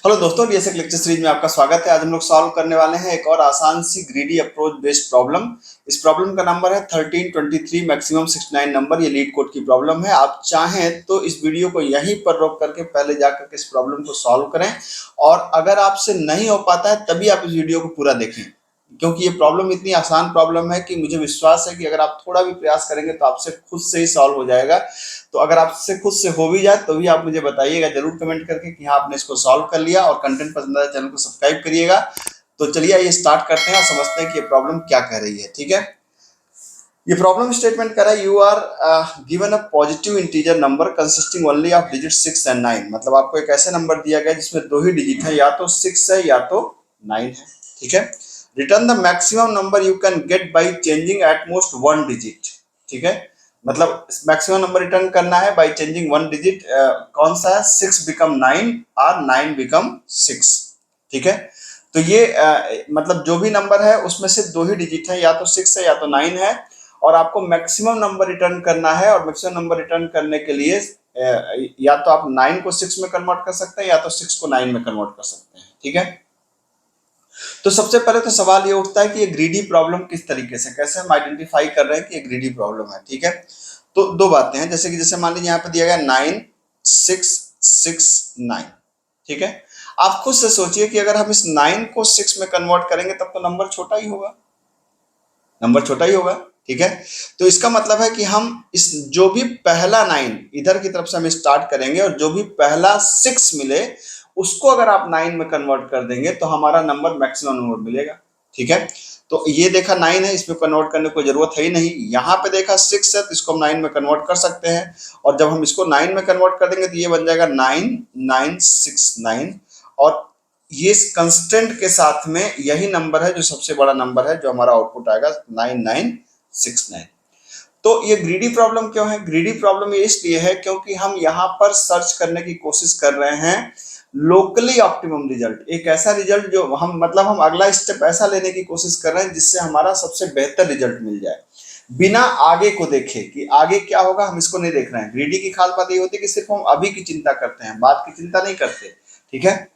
Hello दोस्तों, DSA lecture series में आपका स्वागत है। आज हम लोग सॉल्व करने वाले हैं एक और आसान सी ग्रीडी अप्रोच बेस्ड प्रॉब्लम। इस प्रॉब्लम का नंबर है 1323 मैक्सिमम 69 नंबर। ये लीड कोड की प्रॉब्लम है। आप चाहें तो इस वीडियो को यहीं पर रोक करके पहले जाकर के इस प्रॉब्लम को सॉल्व करें, और अगर आपसे नहीं हो पाता है तभी आप इस वीडियो को पूरा देखें, क्योंकि ये प्रॉब्लम इतनी आसान प्रॉब्लम है कि मुझे विश्वास है कि अगर आप थोड़ा भी प्रयास करेंगे तो आपसे खुद से ही सॉल्व हो जाएगा। तो अगर आपसे खुद से हो भी जाए तो भी आप मुझे बताइएगा जरूर कमेंट करके कि हाँ आपने इसको सॉल्व कर लिया, और कंटेंट पसंद आए चैनल को सब्सक्राइब करिएगा। तो चलिए ये स्टार्ट करते हैं और समझते हैं कि ये प्रॉब्लम क्या कह रही है। ठीक है, ये प्रॉब्लम स्टेटमेंट कर रहा है you are given a positive integer number consisting only of digit 6 and 9। मतलब आपको एक ऐसे नंबर दिया गया जिसमें दो ही डिजिट है, या तो 6 है या तो 9 है। ठीक है, return the maximum number you can get by changing at most one digit. ठीक है, मतलब मैक्सिमम नंबर रिटर्न करना है बाई चेंजिंग वन डिजिट। कौन सा है? 6 बिकम 9 और 9 बिकम 6। ठीक है, तो ये मतलब जो भी नंबर है उसमें से दो ही डिजिट है, या तो 6 है या तो 9 है, और आपको मैक्सिमम नंबर रिटर्न करना है। और मैक्सिमम नंबर रिटर्न करने के लिए या तो आप 9 को 6 में कन्वर्ट कर सकते हैं या तो 6 को 9 में कन्वर्ट कर सकते हैं। ठीक है, तो सबसे पहले तो सवाल ये उठता है कि ये ग्रीडी प्रॉब्लम किस तरीके से, कैसे हम आइडेंटिफाई कर रहे हैं कि ये ग्रीडी प्रॉब्लम है। ठीक है, तो दो बातें हैं, जैसे मान लीजिए यहाँ पे दिया गया 9 6 6 9। ठीक है, आप खुद से सोचिए कि अगर हम इस 9 को 6 में कन्वर्ट करेंगे तब तो नंबर छोटा ही होगा, नंबर छोटा ही होगा। ठीक है, तो इसका मतलब है कि हम इस जो भी पहला 9 इधर की तरफ से हम स्टार्ट करेंगे और जो भी पहला 6 मिले उसको अगर आप 9 में कन्वर्ट कर देंगे तो हमारा नंबर मैक्सिमम नंबर मिलेगा। ठीक है, तो ये देखा 9 है, इसमें कन्वर्ट करने की जरूरत है ही नहीं। यहाँ पे देखा 6 है तो इसको हम 9 में कन्वर्ट कर सकते हैं, और जब हम इसको 9 में कन्वर्ट कर देंगे तो ये बन जाएगा 9 9 6 9। और ये कंस्टेंट के साथ में यही नंबर है जो सबसे बड़ा नंबर है, जो हमारा आउटपुट आएगा 9969। तो ये ग्रीडी प्रॉब्लम क्यों है? ग्रीडी प्रॉब्लम ये इसलिए है क्योंकि हम यहाँ पर सर्च करने की कोशिश कर रहे हैं लोकली ऑप्टिमम रिजल्ट, एक ऐसा रिजल्ट जो हम मतलब हम अगला स्टेप ऐसा लेने की कोशिश कर रहे हैं जिससे हमारा सबसे बेहतर रिजल्ट मिल जाए, बिना आगे को देखे कि आगे क्या होगा। हम इसको नहीं देख रहे हैं। ग्रीडी की खास बात ये होती है कि सिर्फ हम अभी की चिंता करते हैं, बाद की चिंता नहीं करते। ठीक है,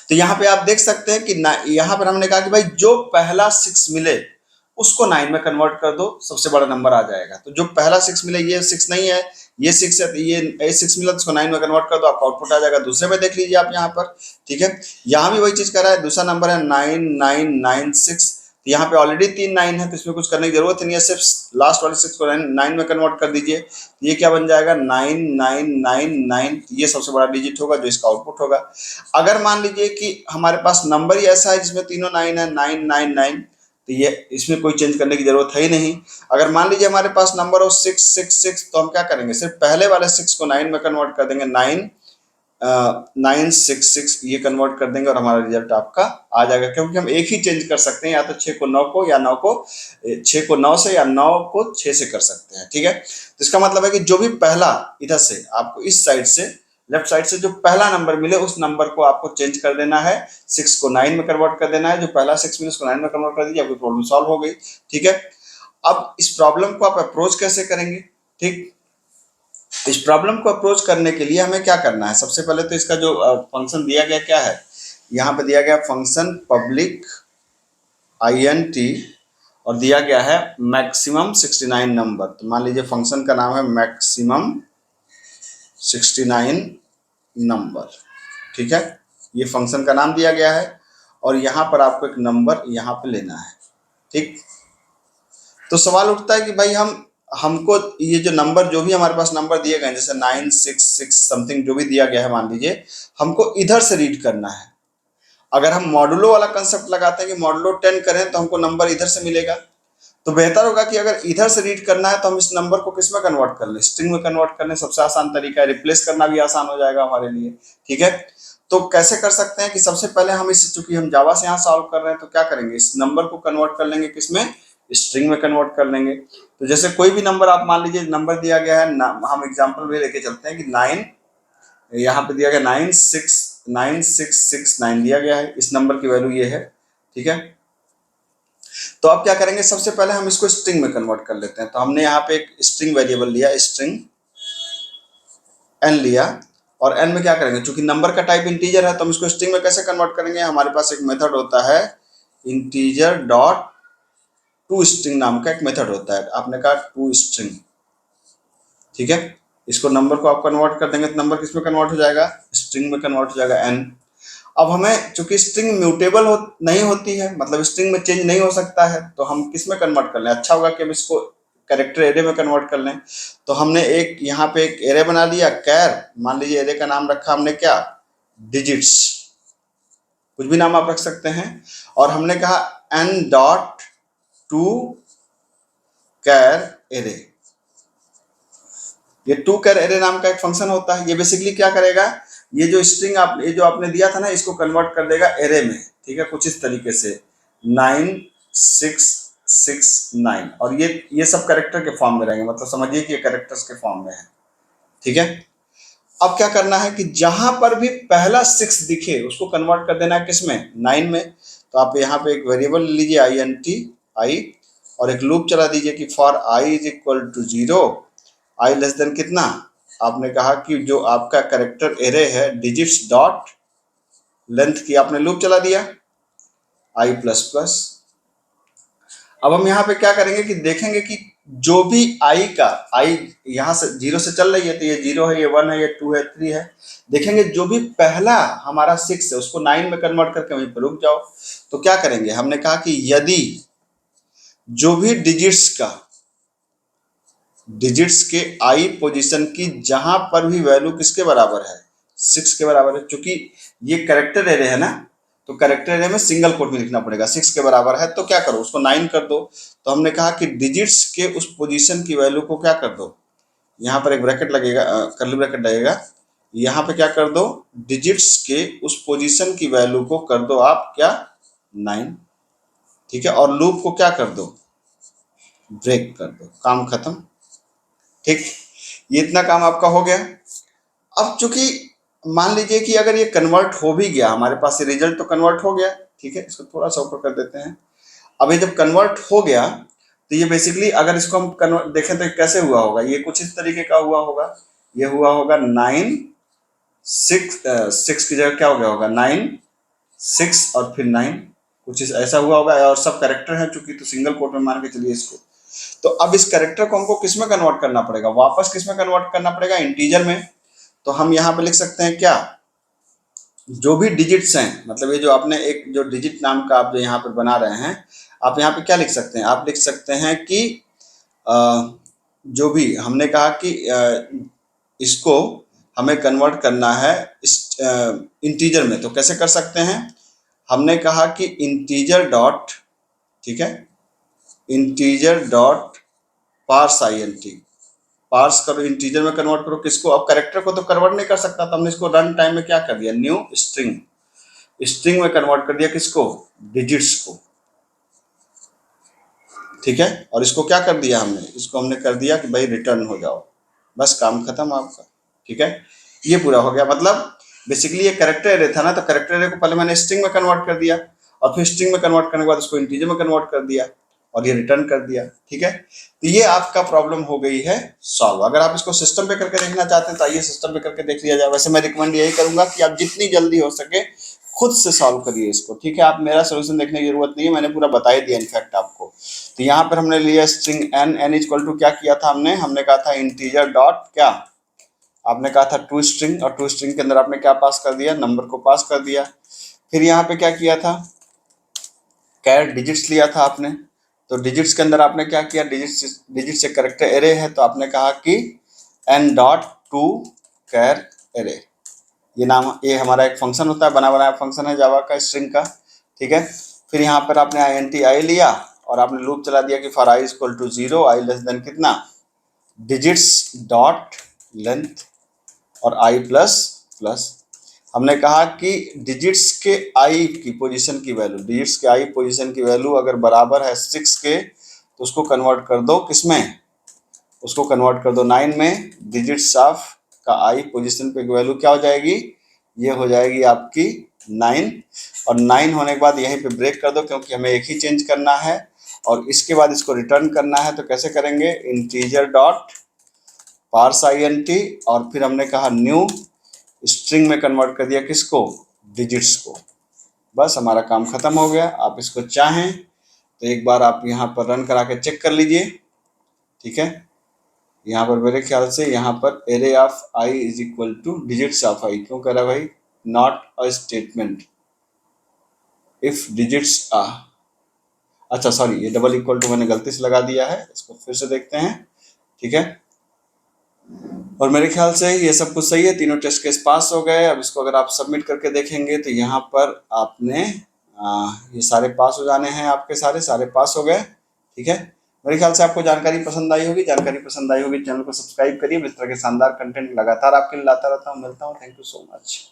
तो यहाँ पे आप देख सकते हैं कि यहाँ पर हमने कहा कि भाई जो पहला 6 मिले उसको 9 में कन्वर्ट कर दो, सबसे बड़ा नंबर आ जाएगा। तो जो पहला 6 मिले, ये 6 नहीं है, ये 6 है, तो ये 6 मिला तो उसको 9 में कन्वर्ट कर दो, आपका आउटपुट आ जाएगा। दूसरे में देख लीजिए आप यहाँ पर। ठीक है, यहाँ भी वही चीज कर रहा है। दूसरा नंबर है 9996। तो यहाँ पे ऑलरेडी 3 9 है तो इसमें कुछ करने की जरूरत नहीं है, सिर्फ लास्ट वाले 6 को 9 में कन्वर्ट कर दीजिए। ये क्या बन जाएगा? 9999। ये सबसे बड़ा डिजिट होगा जो इसका आउटपुट होगा। अगर मान लीजिए कि हमारे पास नंबर ही ऐसा है जिसमें तीनों 9 है, 999, तो ये इसमें कोई चेंज करने की जरूरत है ही नहीं। अगर मान लीजिए हमारे पास नंबर हो 666, तो हम क्या करेंगे? सिर्फ पहले वाले 6 को 9 में कन्वर्ट कर देंगे, 966 ये कन्वर्ट कर देंगे और हमारा रिजल्ट आपका आ जाएगा। क्योंकि हम एक ही चेंज कर सकते हैं, या तो 6 को 9 को, या 9 को 6 को 9 से, या 9 को 6 से कर सकते हैं। ठीक है, तो इसका मतलब है कि जो भी पहला इधर से आपको इस साइड से लेफ्ट साइड से जो पहला नंबर मिले उस नंबर को आपको चेंज कर देना है, 6 को 9 में कन्वर्ट कर देना है। जो पहला 6 मिले उसको 9 में कन्वर्ट कर दीजिए, आपकी प्रॉब्लम सॉल्व हो गई। ठीक है, अब इस प्रॉब्लम को आप अप्रोच कैसे करेंगे? ठीक, इस प्रॉब्लम को अप्रोच करने के लिए हमें क्या करना है? सबसे पहले तो इसका जो फंक्शन दिया गया क्या है, यहाँ पे दिया गया फंक्शन पब्लिक int, और दिया गया है मैक्सिमम 69 नंबर। तो मान लीजिए फंक्शन का नाम है मैक्सिमम 69 नंबर। ठीक है, ये फंक्शन का नाम दिया गया है, और यहाँ पर आपको एक नंबर यहाँ पे लेना है। ठीक, तो सवाल उठता है कि भाई हमको ये जो नंबर, जो भी हमारे पास नंबर दिए गए, जैसे 966 समथिंग जो भी दिया गया है, मान लीजिए हमको इधर से रीड करना है। अगर हम मॉडुलो वाला कंसेप्ट लगाते हैं कि मॉडुलो 10 करें तो हमको नंबर इधर से मिलेगा, तो बेहतर होगा कि अगर इधर से रीड करना है तो हम इस नंबर को किस में कन्वर्ट कर लें? स्ट्रिंग में कन्वर्ट करने सबसे आसान तरीका है, रिप्लेस करना भी आसान हो जाएगा हमारे लिए। ठीक है, तो कैसे कर सकते हैं कि सबसे पहले हम इस, चूंकि हम जावा से यहाँ सॉल्व कर रहे हैं, तो क्या करेंगे? इस नंबर को कन्वर्ट कर लेंगे किसमें? स्ट्रिंग में कन्वर्ट कर लेंगे। तो जैसे कोई भी नंबर आप मान लीजिए, नंबर दिया गया है, हम एग्जाम्पल भी लेके चलते हैं कि 9, यहाँ पे दिया गया 9669 दिया गया है, इस नंबर की वैल्यू ये है। ठीक है, तो अब क्या करेंगे? सबसे पहले हम इसको स्ट्रिंग में कन्वर्ट कर लेते हैं। तो हमने यहाँ पे एक स्ट्रिंग वेरिएबल लिया, स्ट्रिंग एन लिया, और n में क्या करेंगे, चूंकि नंबर का टाइप इंटीजर है तो हम इसको स्ट्रिंग में कैसे कन्वर्ट करेंगे, हमारे पास एक मेथड होता है इंटीजर डॉट टू स्ट्रिंग नाम का एक मेथड होता है। आपने कहा टू स्ट्रिंग, ठीक है, इसको नंबर को आप कन्वर्ट कर देंगे तो नंबर किस में कन्वर्ट हो जाएगा, स्ट्रिंग में कन्वर्ट हो जाएगा n। अब हमें चूंकि स्ट्रिंग म्यूटेबल नहीं होती है, मतलब स्ट्रिंग में चेंज नहीं हो सकता है, तो हम किस में कन्वर्ट कर लें, अच्छा होगा कि हम इसको कैरेक्टर एरे में कन्वर्ट कर लें। तो हमने एक यहाँ पे एक एरे बना लिया कैर, मान लीजिए एरे का नाम रखा हमने क्या, डिजिट्स, कुछ भी नाम आप रख सकते हैं, और हमने कहा n dot to char array. ये टू कैर एरे नाम का एक फंक्शन होता है। ये बेसिकली क्या करेगा, ये जो स्ट्रिंग आप ये जो आपने दिया था ना, इसको कन्वर्ट कर देगा एरे में, ठीक है, कुछ इस तरीके से 9669, और ये सब कैरेक्टर के फॉर्म में रहेंगे, मतलब समझिए कि ये कैरेक्टर्स के फॉर्म में है, ठीक है। अब क्या करना है कि जहां पर भी पहला 6 दिखे उसको कन्वर्ट कर देना है किसमें, 9 में। तो आप यहाँ पे एक वेरिएबल लीजिए आई, और एक लूप चला दीजिए कि for i is equal to 0, i less than कितना, आपने कहा कि जो आपका कैरेक्टर एरे है डिजिट्स डॉट लेंथ की आपने लूप चला दिया आई प्लस प्लस। अब हम यहाँ पे क्या करेंगे कि देखेंगे कि जो भी आई का, आई यहाँ से 0 से चल रही है, तो ये 0 है, ये 1 है, ये 2 है, 3 है, देखेंगे जो भी पहला हमारा 6 है उसको 9 में कन्वर्ट करके वहीं पर रुक जाओ। तो क्या करेंगे, हमने कहा कि यदि जो भी डिजिट्स के आई पोजीशन की जहां पर भी वैल्यू किसके बराबर है, 6 के बराबर है, क्योंकि ये कैरेक्टर एरे है ना, तो कैरेक्टर एरे में सिंगल कोट में लिखना पड़ेगा, 6 के बराबर है, तो क्या करो उसको 9 कर दो। तो हमने कहा कि डिजिट्स के उस पोजीशन की वैल्यू को क्या कर दो, यहाँ पर एक ब्रैकेट लगेगा, कर्ली ब्रैकेट लगेगा, यहाँ पे क्या कर दो, डिजिट्स के उस पोजीशन की वैल्यू को कर दो आप क्या, 9, ठीक है, और लूप को क्या कर दो, ब्रेक कर दो, काम खत्म, ठीक। ये इतना काम आपका हो गया। अब चूंकि मान लीजिए कि अगर ये कन्वर्ट हो भी गया, हमारे पास ये रिजल्ट तो कन्वर्ट हो गया, ठीक है, इसको थोड़ा सा ऊपर कर देते हैं। अब ये जब कन्वर्ट हो गया तो ये बेसिकली अगर इसको हम कन्वर्ट देखें तो कैसे हुआ होगा, ये कुछ इस तरीके का हुआ होगा, ये हुआ होगा 9 6 की जगह क्या हो गया होगा 9 6 और फिर 9, कुछ ऐसा हुआ होगा, और सब कैरेक्टर है चूंकि, तो सिंगल कोट में मान के चलिए इसको। तो अब इस कैरेक्टर को हमको किस में कन्वर्ट करना पड़ेगा, वापस किस में कन्वर्ट करना पड़ेगा, इंटीजर में। तो हम यहाँ पे लिख सकते हैं क्या, जो भी डिजिट्स हैं, मतलब ये जो आपने एक जो डिजिट नाम का आप जो यहाँ पे बना रहे हैं, आप यहाँ पे क्या लिख सकते हैं, आप लिख सकते हैं कि जो भी हमने कहा कि इसको हमें कन्वर्ट करना है इंटीजर में, तो कैसे कर सकते हैं, हमने कहा कि इंटीजर डॉट, ठीक है, integer dot parse INT, parse करो, इंटीजर में कन्वर्ट करो किसको, अब कैरेक्टर को तो कन्वर्ट नहीं कर सकता, तो हमने इसको रन टाइम में क्या कर दिया, न्यू स्ट्रिंग में कन्वर्ट कर दिया किसको, डिजिट्स को, ठीक है, और इसको क्या कर दिया हमने, इसको हमने कर दिया कि भाई रिटर्न हो जाओ, बस काम खत्म आपका, ठीक है। ये पूरा हो गया, मतलब बेसिकली ये कैरेक्टर एरे था ना, तो कैरेक्टर एरे को पहले मैंने स्ट्रिंग में कन्वर्ट कर दिया, और फिर स्ट्रिंग में कन्वर्ट करने के बाद उसको इंटीजर में कन्वर्ट कर दिया, और ये रिटर्न कर दिया, ठीक है। तो ये आपका प्रॉब्लम हो गई है सॉल्व। अगर आप इसको सिस्टम पे करके देखना चाहते हैं तो आइए सिस्टम पे करके देख लिया जाए। वैसे मैं रिकमेंड यही करूंगा कि आप जितनी जल्दी हो सके खुद से सॉल्व करिए इसको, ठीक है, आप मेरा सोल्यूशन देखने की जरूरत नहीं है, मैंने पूरा बता ही दिया इनफैक्ट आपको। तो यहाँ पर हमने लिया स्ट्रिंग n इक्वल टू क्या किया था हमने कहा था इंटीजर डॉट क्या, आपने कहा था टू स्ट्रिंग, और टू स्ट्रिंग के अंदर आपने क्या पास कर दिया, नंबर को पास कर दिया। फिर यहाँ पे क्या किया था, कैर डिजिट्स लिया था आपने, तो डिजिट्स के अंदर आपने क्या किया, डिजिट्स एक कैरेक्टर एरे है, तो आपने कहा कि n dot to char array, ये हमारा एक फंक्शन होता है, बना बनाया फंक्शन है जावा का स्ट्रिंग का, ठीक है। फिर यहाँ पर आपने INT लिया और आपने लूप चला दिया कि for i equal to 0, i less than कितना, डिजिट्स डॉट लेंथ और i प्लस प्लस। हमने कहा कि डिजिट्स के i की पोजीशन की वैल्यू, डिजिट्स के i पोजीशन की वैल्यू अगर बराबर है 6 के, तो उसको कन्वर्ट कर दो किसमें, उसको कन्वर्ट कर दो 9 में। डिजिट्स ऑफ का i पोजीशन पे वैल्यू क्या हो जाएगी, ये हो जाएगी आपकी 9, और 9 होने के बाद यहीं पे ब्रेक कर दो क्योंकि हमें एक ही चेंज करना है, और इसके बाद इसको रिटर्न करना है। तो कैसे करेंगे, इंटीजर डॉट पार्स INT, और फिर हमने कहा न्यू स्ट्रिंग में कन्वर्ट कर दिया किसको, डिजिट्स को। बस हमारा काम खत्म हो गया। आप इसको चाहें तो एक बार आप यहाँ पर रन करा के चेक कर लीजिए, ठीक है। यहाँ पर मेरे ख्याल से यहाँ पर array of I is equal to digits of I, क्यों कह रहा है भाई, not a statement if digits आ, अच्छा सॉरी, ये डबल इक्वल टू मैंने गलती से लगा दिया है, इसको फिर से देखते हैं, ठीक है। और मेरे ख्याल से ये सब कुछ सही है, तीनों टेस्ट केस पास हो गए। अब इसको अगर आप सबमिट करके देखेंगे तो यहाँ पर आपने ये सारे पास हो जाने हैं, आपके सारे पास हो गए, ठीक है। मेरे ख्याल से आपको जानकारी पसंद आई होगी। जानकारी पसंद आई होगी चैनल को सब्सक्राइब करिए। इस तरह के शानदार कंटेंट लगातार आपके लिए लाता रहता हूँ। मिलता हूँ, थैंक यू सो मच।